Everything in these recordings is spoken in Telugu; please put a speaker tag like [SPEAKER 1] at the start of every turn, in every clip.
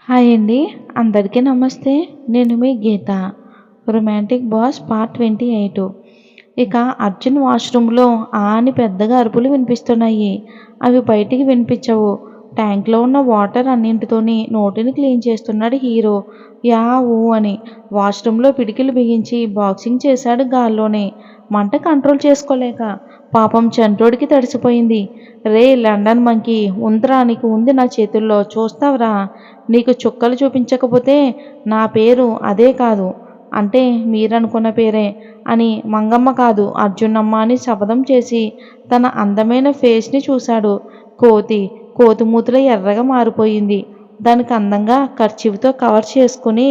[SPEAKER 1] హాయ్ అండి. అందరికీ నమస్తే. నేను మీ గీత. Romantic boss part 28. ఇక అర్జున్ వాష్రూమ్‌లో అని పెద్దగా అరుపులు వినిపిస్తున్నాయి. అవి బయటికి వినిపించవు. ట్యాంక్‌లో ఉన్న వాటర్ అన్నింటితోని నోటిని క్లీన్ చేస్తున్నాడు హీరో. యాహూ అని వాష్రూమ్‌లో పిడికిలు బిగించి బాక్సింగ్ చేశాడు గాల్లోనే. మంట కంట్రోల్ చేసుకోలేక. పాపం చంటోడికి తడిసిపోయింది. రేయ్ లండన్ మంకీ, ఉందిరా నీకు ఉంది నా చేతుల్లో, చూస్తావురా. నీకు చుక్కలు చూపించకపోతే నా పేరు అదే కాదు. అంటే మీరనుకున్న పేరే అని మంగమ్మ కాదు అర్జునమ్మ అని శపథం చేసి తన అందమైన ఫేస్‌ని చూశాడు. కోతి మూతిలో ఎర్రగా మారిపోయింది. దానికి అందంగా కర్చీఫ్‌తో కవర్ చేసుకుని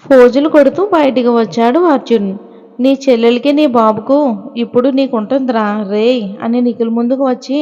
[SPEAKER 1] ఫోజులు కొడుతూ బయటికి వచ్చాడు అర్జున్. నీ చెల్లెలికి నీ బాబుకు ఇప్పుడు నీకుంటుందిరా రేయ్ అని నిఖిల్ ముందుకు వచ్చి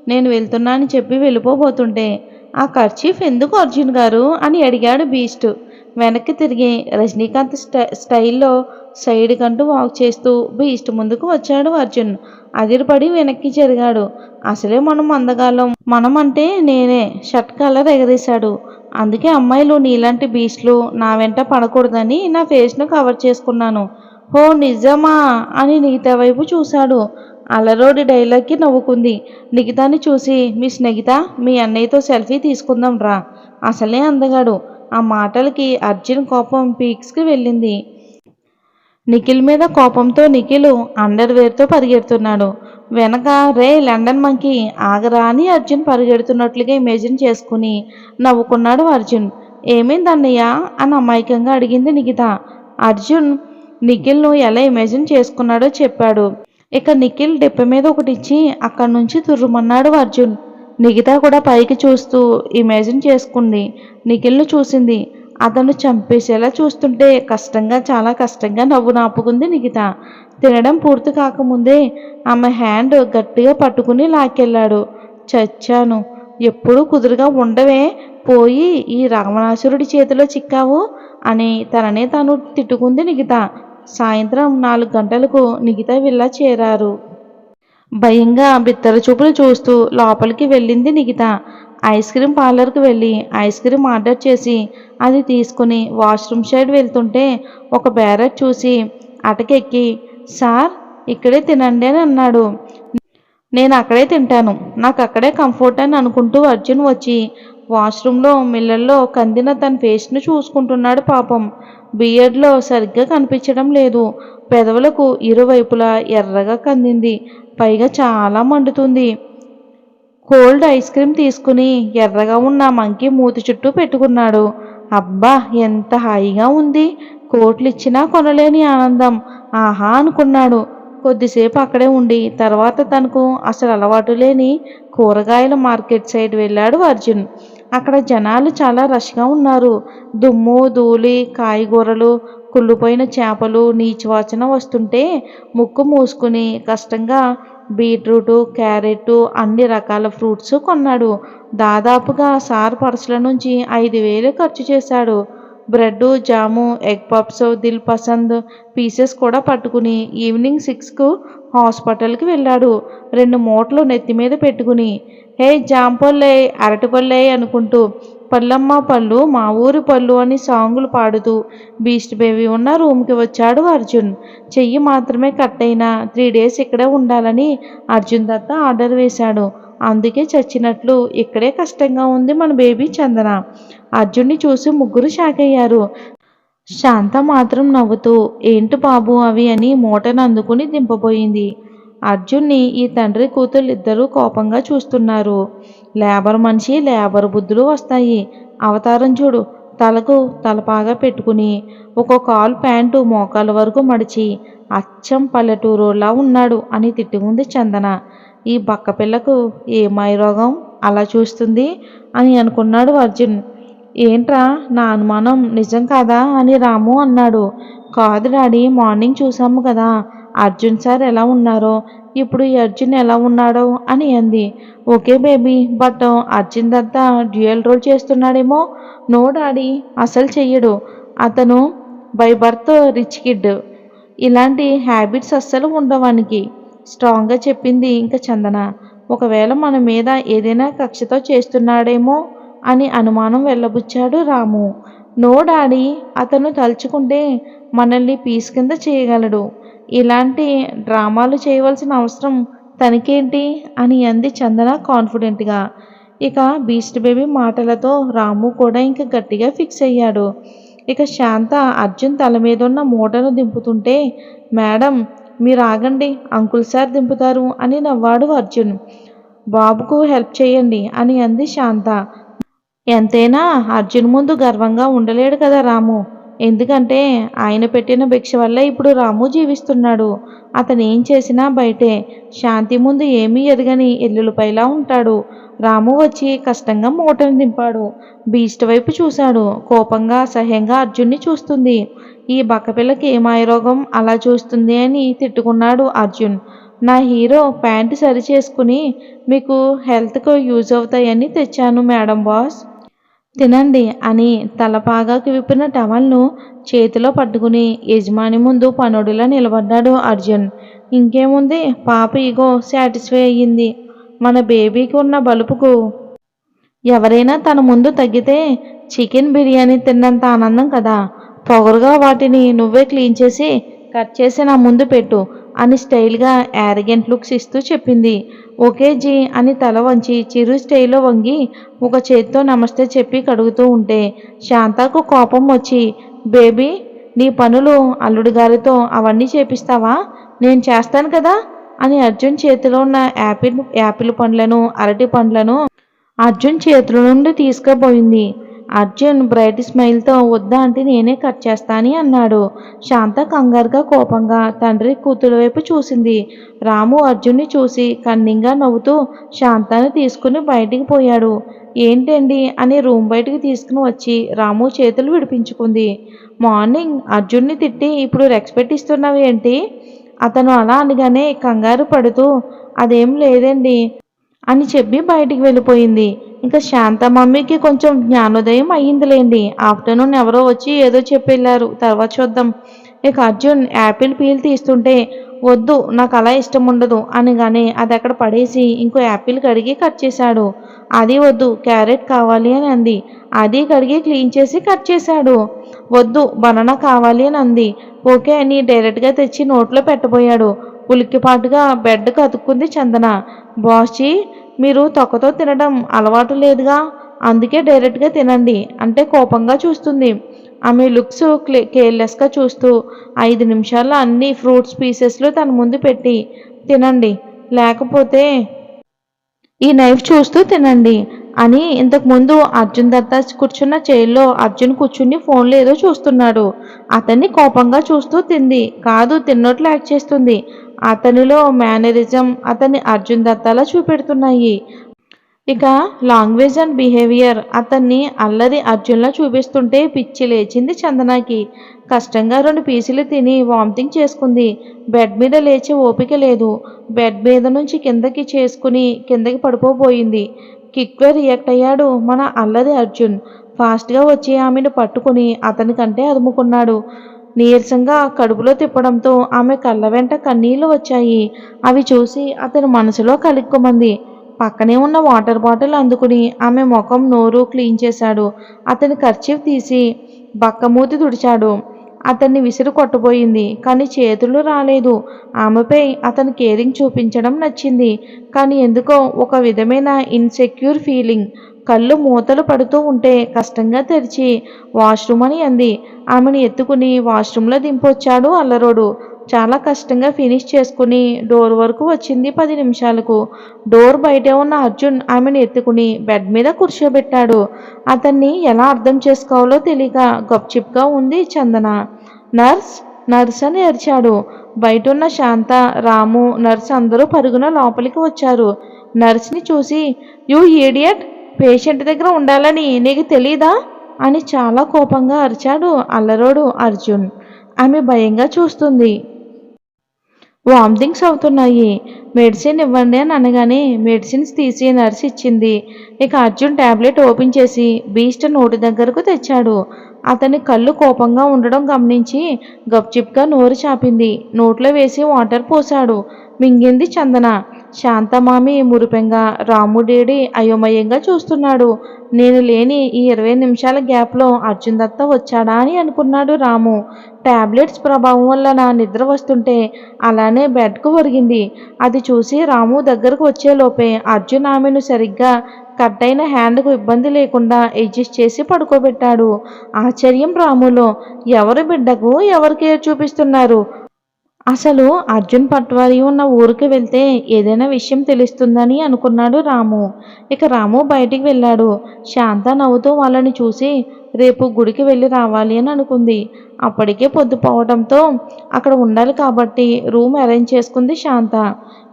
[SPEAKER 1] నేను వెళ్తున్నా అని చెప్పి వెళ్ళిపోబోతుంటే ఆ కర్చీఫ్ ఎందుకు అర్జున్ గారు అని అడిగాడు బీస్ట్. వెనక్కి తిరిగి రజనీకాంత్ స్టైల్లో సైడ్ కంటూ వాక్ చేస్తూ బీస్ట్ ముందుకు వచ్చాడు అర్జున్. అదిరిపడి వెనక్కి జరిగాడు. అసలే మనం అందగాళ్ళం, మనం అంటే నేనే షర్ట్ కలర్ ఎగరేశాడు. అందుకే అమ్మాయిలు నీలాంటి బీస్ట్లు నా వెంట పడకూడదని నా ఫేస్ను కవర్ చేసుకున్నాను. ఓ నిజమా అని నిఖిత వైపు చూశాడు. అలరోడి డైలాగ్కి నవ్వుకుంది. నిఖితాని చూసి మిస్ నిఖిత మీ అన్నయ్యతో సెల్ఫీ తీసుకుందాం రా. అసలే అందగాడు. ఆ మాటలకి అర్జున్ కోపం పీక్స్కి వెళ్ళింది. నిఖిల్ మీద కోపంతో నిఖిల్ అండర్వేర్తో పరిగెడుతున్నాడు. వెనక రే లండన్ మంకీ ఆగరా అని అర్జున్ పరిగెడుతున్నట్లుగా ఇమేజిన్ చేసుకుని నవ్వుకున్నాడు అర్జున్. ఏమైంది అన్నయ్య అని అమాయకంగా అడిగింది నిఖిత. అర్జున్ నిఖిల్ను ఎలా ఇమేజిన్ చేసుకున్నాడో చెప్పాడు. ఇక నిఖిల్ డిప్ప మీద ఒకటిచ్చి అక్కడి నుంచి తుర్రుమన్నాడు అర్జున్. నిఖిత కూడా పైకి చూస్తూ ఇమేజిన్ చేసుకుంది. నిఖిల్ను చూసింది. అతను చంపేసేలా చూస్తుంటే చాలా కష్టంగా నవ్వు నాపుకుంది నిఖిత. తినడం పూర్తి కాకముందే ఆమె హ్యాండ్ గట్టిగా పట్టుకుని లాక్కెళ్ళాడు. చచ్చాను, ఎప్పుడూ కుదురుగా ఉండవే, పోయి ఈ రావణాసురుడి చేతిలో చిక్కావు అని తననే తాను తిట్టుకుంది నిఖిత. సాయంత్రం 4 గంటలకు నిఖిత విల్లా చేరారు. భయంగా బిత్తర చూపులు చూస్తూ లోపలికి వెళ్ళింది నిఖిత. ఐస్ క్రీమ్ పార్లర్కి వెళ్ళి ఐస్ క్రీమ్ ఆర్డర్ చేసి అది తీసుకుని వాష్రూమ్ సైడ్ వెళ్తుంటే ఒక బేరర్ చూసి అటకెక్కి సార్ ఇక్కడే తినండి అని అన్నాడు. నేను అక్కడే తింటాను, నాకు అక్కడే కంఫర్ట్ అని అనుకుంటూ అర్జున్ వచ్చి వాష్రూమ్లో మిల్లర్లో కందిన తన ఫేస్ను చూసుకుంటున్నాడు. పాపం బియర్డ్లో సరిగ్గా కనిపించడం లేదు. పెదవులకు ఇరువైపులా ఎర్రగా కందింది. పైగా చాలా మండుతుంది. కోల్డ్ ఐస్ క్రీమ్ తీసుకుని ఎర్రగా ఉన్న మంకీ మూతి చుట్టూ పెట్టుకున్నాడు. అబ్బా ఎంత హాయిగా ఉంది, కోట్లు ఇచ్చినా కొనలేని ఆనందం. ఆహా అనుకున్నాడు. కొద్దిసేపు అక్కడే ఉండి తర్వాత తనకు అసలు అలవాటు లేని కూరగాయల మార్కెట్ సైడ్ వెళ్ళాడు అర్జున్. అక్కడ జనాలు చాలా రష్గా ఉన్నారు. దుమ్ము ధూళి, కాయగూరలు, కుళ్ళిపోయిన చేపలు నీచువాసన వస్తుంటే ముక్కు మూసుకుని కష్టంగా బీట్రూటు, క్యారెట్, అన్ని రకాల ఫ్రూట్స్ కొన్నాడు. దాదాపుగా సార్ పర్సుల నుంచి 5,000 ఖర్చు చేశాడు. Bread, jam, egg puffs, Dil Pasand pieces కూడా పట్టుకుని ఈవినింగ్ 6కు హాస్పిటల్కి వెళ్ళాడు. 2 మూటలు నెత్తి మీద పెట్టుకుని హే జాంపళ్ళే అరటిపళ్ళే అనుకుంటూ పళ్ళమ్మ పళ్ళు మా ఊరి పళ్ళు అని సాంగులు పాడుతూ బీస్ట్ బేబీ ఉన్న రూమ్కి వచ్చాడు అర్జున్. చెయ్యి మాత్రమే కట్ అయినా 3 డేస్ ఇక్కడే ఉండాలని అర్జున్ దత్త ఆర్డర్ వేశాడు. అందుకే చచ్చినట్లు ఇక్కడే కష్టంగా ఉంది మన బేబీ చందన. అర్జున్ని చూసి ముగ్గురు షాక్ అయ్యారు. శాంత మాత్రం నవ్వుతూ ఏంటి బాబు అవి అని మూటను అందుకుని దింపబోయింది. అర్జున్ని ఈ తండ్రి కూతురు ఇద్దరూ కోపంగా చూస్తున్నారు. లేబర్ మనిషి లేబర్ బుద్ధులు వస్తాయి. అవతారం చూడు, తలకు తలపాగా పెట్టుకుని ఒక కాలు ప్యాంటు మోకాల వరకు మడిచి అచ్చం పల్లెటూరులా ఉన్నాడు అని తిట్టుకుంది చందన. ఈ బక్కపిల్లకు ఏ మాయరోగం అలా చూస్తుంది అని అనుకున్నాడు అర్జున్. ఏంట్రా నా అనుమానం నిజం కాదా అని రాము అన్నాడు. కాదు డాడీ, మార్నింగ్ చూసాము కదా అర్జున్ సార్ ఎలా ఉన్నారో, ఇప్పుడు ఈ అర్జున్ ఎలా ఉన్నాడో అని అంది. Okay baby, but Arjun Datta dual role చేస్తున్నాడేమో. నో డాడీ, అసలు చెయ్యడు. అతను బై బర్త్ రిచ్ కిడ్. ఇలాంటి హ్యాబిట్స్ అస్సలు ఉండవానికి స్ట్రాంగ్గా చెప్పింది ఇంకా చందన. ఒకవేళ మన మీద ఏదైనా కక్షతో చేస్తున్నాడేమో అని అనుమానం వెళ్ళబుచ్చాడు రాము. నో డాడీ, అతను తలుచుకుంటే మనల్ని పీస్ కింద చేయగలడు. ఇలాంటి డ్రామాలు చేయవలసిన అవసరం తనకేంటి అని అంది చందన కాన్ఫిడెంట్గా. ఇక బీస్ట్ బేబీ మాటలతో రాము కూడా ఇంక గట్టిగా ఫిక్స్ అయ్యాడు. ఇక శాంత అర్జున్ తల మీదున్న మూటను దింపుతుంటే, మేడం మీరు ఆగండి, అంకుల్ సార్ దింపుతారు అని నవ్వాడు అర్జున్. బాబుకు హెల్ప్ చేయండి అని అంది శాంత. ఎంతైనా అర్జున్ ముందు గర్వంగా ఉండలేడు కదా రాము. ఎందుకంటే ఆయన పెట్టిన భిక్ష వల్ల ఇప్పుడు రాము జీవిస్తున్నాడు. అతను ఏం చేసినా బయటే. శాంతి ముందు ఏమీ ఎరగని ఎల్లులపైలా ఉంటాడు. రాము వచ్చి కష్టంగా మూటను దింపాడు. బీస్ట్ వైపు చూశాడు. కోపంగా అసహ్యంగా అర్జున్ని చూస్తుంది. ఈ బక్కపిల్లకి ఏ మాయరోగం అలా చూస్తుంది అని తిట్టుకున్నాడు అర్జున్. నా హీరో ప్యాంటు సరి చేసుకుని మీకు హెల్త్కు యూజ్ అవుతాయని తెచ్చాను మేడం బాస్, తినండి అని తలపాగాకి విప్పిన టవల్ను చేతిలో పట్టుకుని యజమాని ముందు పనుడిలా నిలబడ్డాడు అర్జున్. ఇంకేముంది, పాప ఈగో సాటిస్ఫై అయ్యింది. మన బేబీకి ఉన్న బలుపుకు ఎవరైనా తన ముందు తగ్గితే చికెన్ బిర్యానీ తిన్నంత ఆనందం కదా. పొగరుగా వాటిని నువ్వే క్లీన్ చేసి కట్ చేసి నా ముందు పెట్టు అని స్టైల్గా యారగెంట్ లుక్స్ ఇస్తూ చెప్పింది. ఓకే జీ అని తల వంచి చిరు స్టైల్లో వంగి ఒక చేత్తో నమస్తే చెప్పి కడుగుతూ ఉంటే శాంతకు కోపం వచ్చి, బేబీ నీ పనులు అల్లుడి గారితో అవన్నీ చేపిస్తావా, నేను చేస్తాను కదా అని అర్జున్ చేతిలో ఉన్న యాపిల్ పండ్లను అరటి పండ్లను అర్జున్ చేతుల నుండి తీసుకుపోయింది. అర్జున్ బ్రైట్ స్మైల్తో వద్దా అంటే నేనే కట్ చేస్తాని అన్నాడు. శాంత కంగారుగా కోపంగా తండ్రి కూతురు వైపు చూసింది. రాము అర్జున్ని చూసి కన్నింగా నవ్వుతూ శాంతాన్ని తీసుకుని బయటికి పోయాడు. ఏంటండి అని రూమ్ బయటికి తీసుకుని వచ్చి రాము చేతులు విడిపించుకుంది. మార్నింగ్ అర్జున్ని తిట్టి ఇప్పుడు రెస్పెక్ట్ ఇస్తున్నావు ఏంటి? అతను అలా అనగానే కంగారు పడుతూ అదేం లేదండి అని చెప్పి బయటికి వెళ్ళిపోయింది. ఇంకా శాంత మమ్మీకి కొంచెం జ్ఞానోదయం అయ్యిందిలేండి. ఆఫ్టర్నూన్ ఎవరో వచ్చి ఏదో చెప్పి వెళ్ళారు, తర్వాత చూద్దాం. ఇక అర్జున్ యాపిల్ పీల్ తీస్తుంటే వద్దు నాకు అలా ఇష్టం ఉండదు అనగానే అది అక్కడ పడేసి ఇంకో యాపిల్ కడిగి కట్ చేశాడు. అది వద్దు క్యారెట్ కావాలి అని అంది. అది కడిగి క్లీన్ చేసి కట్ చేశాడు. వద్దు బనానా కావాలి అని అంది. ఓకే అని డైరెక్ట్గా తెచ్చి నోట్లో పెట్టబోయాడు. ఉలిక్కిపాటుగా బెడ్కు అతుక్కుంది చందన. బాస్జీ మీరు తొక్కతో తినడం అలవాటు లేదుగా, అందుకే డైరెక్ట్గా తినండి అంటే కోపంగా చూస్తుంది. ఆమె లుక్స్ కేర్లెస్గా చూస్తూ 5 నిమిషాల్లో అన్ని ఫ్రూట్స్ పీసెస్లు తన ముందు పెట్టి తినండి, లేకపోతే ఈ నైఫ్ చూస్తూ తినండి అని. ఇంతకుముందు అర్జున్ దత్తా కూర్చున్న చైర్లో అర్జున్ కూర్చుని ఫోన్లో ఏదో చూస్తున్నాడు. అతన్ని కోపంగా చూస్తూ తింది. కాదు తిన్నట్లు యాక్ట్ చేస్తుంది. అతనిలో మేనరిజం అతన్ని అర్జున్ దత్తాలా చూపెడుతున్నాయి. ఇక లాంగ్వేజ్ అండ్ బిహేవియర్ అతన్ని అల్లరి అర్జున్లా చూపిస్తుంటే పిచ్చి లేచింది చందనకి. కష్టంగా 2 పీసులు తిని వామిటింగ్ చేసుకుంది. బెడ్ మీద లేచే ఓపిక లేదు. బెడ్ మీద నుంచి కిందకి చేసుకుని కిందకి పడిపోబోయింది. కిక్గా రియాక్ట్ అయ్యాడు మన అల్లరి అర్జున్. ఫాస్ట్గా వచ్చి ఆమెను పట్టుకుని అతనికంటే అదుముకున్నాడు. నీరసంగా కడుపులో తిప్పడంతో ఆమె కళ్ళ వెంట కన్నీళ్లు వచ్చాయి. అవి చూసి అతని మనసులో కలిక్కుమంది. పక్కనే ఉన్న వాటర్ బాటిల్ అందుకుని ఆమె ముఖం నోరు క్లీన్ చేశాడు. అతని కర్చీఫ్ తీసి బక్కమూతి తుడిచాడు. అతన్ని విసిరు కొట్టబోయింది కానీ చేతులు రాలేదు. ఆమెపై అతను కేరింగ్ చూపించడం నచ్చింది. కానీ ఎందుకో ఒక విధమైన ఇన్సెక్యూర్ ఫీలింగ్. కళ్ళు మూతలు పడుతూ ఉంటే కష్టంగా తెరిచి వాష్రూమ్ అని అంది. ఆమెను ఎత్తుకుని వాష్రూమ్లో దింపొచ్చాడు అల్లరోడు. చాలా కష్టంగా ఫినిష్ చేసుకుని డోర్ వరకు వచ్చింది 10 నిమిషాలకు. డోర్ బయటే ఉన్న అర్జున్ ఆమెను ఎత్తుకుని బెడ్ మీద కూర్చోబెట్టాడు. అతన్ని ఎలా అర్థం చేసుకోవాలో తెలియక గప్చిప్గా ఉంది చందన. నర్స్ నర్స్ అని అరిచాడు. బయటున్న శాంత, రాము, నర్స్ అందరూ పరుగున లోపలికి వచ్చారు. నర్స్ని చూసి యూ ఈడియట్, పేషెంట్ దగ్గర ఉండాలని నీకు తెలీదా అని చాలా కోపంగా అరిచాడు అల్లరోడు అర్జున్. ఆమె భయంగా చూస్తుంది. వామిటింగ్స్ అవుతున్నాయి, మెడిసిన్ ఇవ్వండి అని అనగానే మెడిసిన్స్ తీసి నర్స్ ఇచ్చింది. ఇక అర్జున్ ట్యాబ్లెట్ ఓపెన్ చేసి బీస్ట్ నోటి దగ్గరకు తెచ్చాడు. అతని కళ్ళు కోపంగా ఉండడం గమనించి గప్చిప్గా నోరు చాపింది. నోట్లో వేసి వాటర్ పోశాడు. మింగింది చందన. శాంతమామి మురిపెంగా, రాముడేడి అయోమయంగా చూస్తున్నాడు. నేను లేని ఈ 20 నిమిషాల గ్యాప్లో అర్జున్ దత్త వచ్చాడా అని అనుకున్నాడు రాము. టాబ్లెట్స్ ప్రభావం వల్ల నా నిద్ర వస్తుంటే అలానే బెడ్కు ఒరిగింది. అది చూసి రాము దగ్గరకు వచ్చేలోపే అర్జున్ ఆమెను సరిగ్గా కట్ అయిన హ్యాండ్కు ఇబ్బంది లేకుండా అడ్జస్ట్ చేసి పడుకోబెట్టాడు. ఆశ్చర్యం రాములో. ఎవరి బిడ్డకు ఎవరు కేర్ చూపిస్తున్నారు? అసలు అర్జున్ పట్వారీ ఉన్న ఊరికి వెళ్తే ఏదైనా విషయం తెలుస్తుందని అనుకున్నాడు రాము. ఇక రాము బయటికి వెళ్ళాడు. శాంత నవ్వుతూ వాళ్ళని చూసి రేపు గుడికి వెళ్ళి రావాలి అని అనుకుంది. అప్పటికే పొద్దుపోవడంతో అక్కడ ఉండాలి కాబట్టి రూమ్ అరేంజ్ చేసుకుంది శాంత.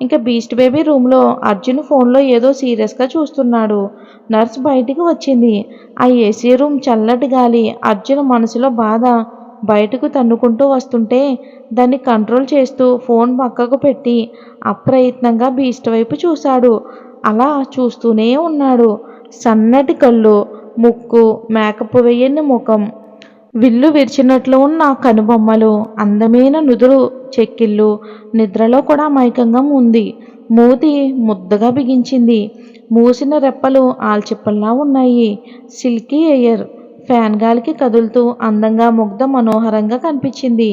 [SPEAKER 1] ఇంకా బీస్ట్ బేబీ రూమ్లో అర్జున్ ఫోన్లో ఏదో సీరియస్గా చూస్తున్నాడు. నర్స్ బయటికి వచ్చింది. ఆ ఏసీ రూమ్ చల్లటి గాలి అర్జున్ మనసులో బాధ బయటకు తన్నుకుంటూ వస్తుంటే దాన్ని కంట్రోల్ చేస్తూ ఫోన్ పక్కకు పెట్టి అప్రయత్నంగా బీస్ట్ వైపు చూశాడు. అలా చూస్తూనే ఉన్నాడు. సన్నటి కళ్ళు, ముక్కు, మేకప్ వేయని ముఖం, విల్లు విరిచినట్లు ఉన్న కనుబొమ్మలు, అందమైన నుదురు చెక్కిళ్ళు, నిద్రలో కూడా మైకంగా ఉంది. మూతి ముద్దగా బిగించింది. మూసిన రెప్పలు ఆల్చిప్పల్లా ఉన్నాయి. సిల్కీ ఎయిర్ ఫ్యాన్ గాలికి కదులుతూ అందంగా ముగ్ధ మనోహరంగా కనిపించింది.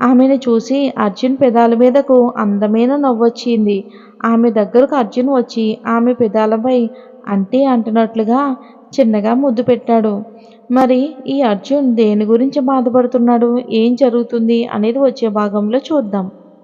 [SPEAKER 1] ఆమెను చూసి అర్జున్ పెదాల మీదకు అందమైన నవ్వొచ్చింది. ఆమె దగ్గరకు అర్జున్ వచ్చి ఆమె పెదాలపై అంటే అంటున్నట్లుగా చిన్నగా ముద్దు పెట్టాడు. మరి ఈ అర్జున్ దేని గురించి బాధపడుతున్నాడు, ఏం జరుగుతుంది అనేది వచ్చే భాగంలో చూద్దాం.